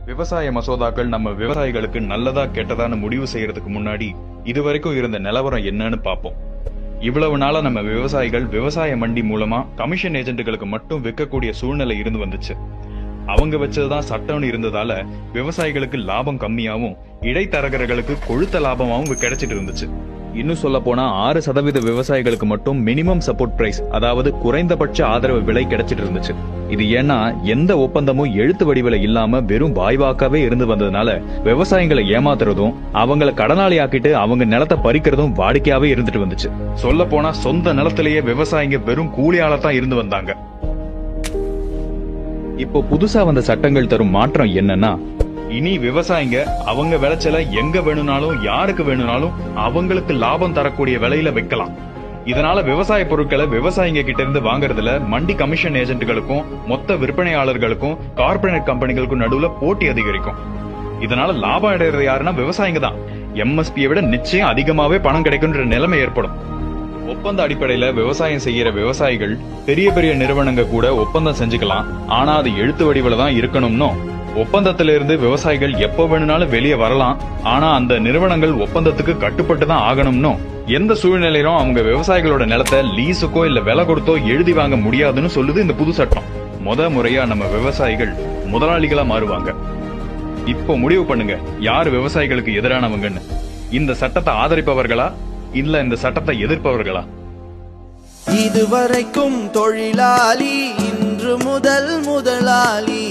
விவசாய மசோதாக்கள் நம்ம விவசாயிகளுக்கு நல்லதா கெட்டதான்னு முடிவு செய்யறதுக்கு முன்னாடி இதுவரைக்கும் இருந்த நிலவரம் என்னன்னு பாப்போம். இவ்வளவு நாளா நம்ம விவசாயிகள் விவசாய மண்டி மூலமா கமிஷன் ஏஜென்ட்டுகளுக்கு மட்டும் விற்கக்கூடிய சூழ்நிலை இருந்து வந்துச்சு. அவங்க வச்சதுதான் சட்டம்னு இருந்ததால விவசாயிகளுக்கு லாபம் கம்மியாவும் இடைத்தரகர்களுக்கு கொழுத்த லாபமாவும் கிடைச்சிட்டு இருந்துச்சு. இன்னும் சொல்ல போனா 6% விவசாயிகளுக்கு மட்டும் மினிமம் சப்போர்ட் பிரைஸ், அதாவது குறைந்தபட்ச ஆதரவு விலை கிடைச்சிட்டு இருந்துச்சு. இது ஏன்னா எந்த ஒப்பந்தமும் எழுத்து வடிவில இல்லாம வெறும் வாய்வாக்காவே இருந்து வந்ததுனால விவசாயிகளை ஏமாத்துறதும் அவங்கள கடனாளி ஆக்கிட்டு அவங்க நிலத்தை பறிக்கிறதும் வாடிக்கையாவே இருந்துட்டு வந்துச்சு. சொல்ல போனா சொந்த நிலத்திலேயே விவசாயிங்க வெறும் கூலியாலதான் இருந்து வந்தாங்க. இப்போ புதுசா வந்த சட்டங்கள் தரும் மாற்றம் என்னன்னா, இனி விவசாயிங்க அவங்க விளைச்சல எங்க வேணும்னாலும் யாருக்கு வேணும்னாலும் அவங்களுக்கு லாபம் தரக்கூடிய விலையில வைக்கலாம். இதனால விவசாய பொருட்களை விவசாயிங்க கிட்ட இருந்து வாங்குறதுல மண்டி கமிஷன் ஏஜென்ட்டுகளுக்கும் மொத்த விற்பனையாளர்களுக்கும் கார்பரேட் கம்பெனிகளுக்கும் நடுவுல போட்டி அதிகரிக்கும். இதனால லாபம் அடைறது யாருன்னா விவசாயிங்க தான். எம்எஸ்பியை விட நிச்சயம் அதிகமாவே பணம் கிடைக்கும்ன்ற நிலைமை ஏற்படும். ஒப்பந்த அடிப்படையில விவசாயம் செய்யற விவசாயிகள் பெரிய பெரிய நிறுவனங்க கூட ஒப்பந்தம் செஞ்சுக்கலாம். ஆனா அது எழுத்து வடிவில தான் இருக்கணும்னோ, ஒப்பந்தத்திலிருந்து விவசாயிகள் எப்ப வேணும்னாலும் வெளியே வரலாம். ஆனா அந்த நிறுவனங்கள் ஒப்பந்தத்துக்கு கட்டுப்பட்டு தான் ஆகணும்னோ, எந்த சூழ்நிலையிலும் அவங்க விவசாயிகளோட நிலத்தை லீஸுக்கோ இல்ல விலை கொடுத்தோ எழுதி வாங்க முடியாதுன்னு சொல்லுது இந்த புது சட்டம். முறையா நம்ம விவசாயிகள் முதலாளிகளா மாறுவாங்க. இப்போ முடிவு பண்ணுங்க, யாரு விவசாயிகளுக்கு எதிரானவங்கன்னு. இந்த சட்டத்தை ஆதரிப்பவர்களா இல்ல இந்த சட்டத்தை எதிர்ப்பவர்களா? இதுவரைக்கும் தொழிலாளி, இன்று முதல் முதலாளி.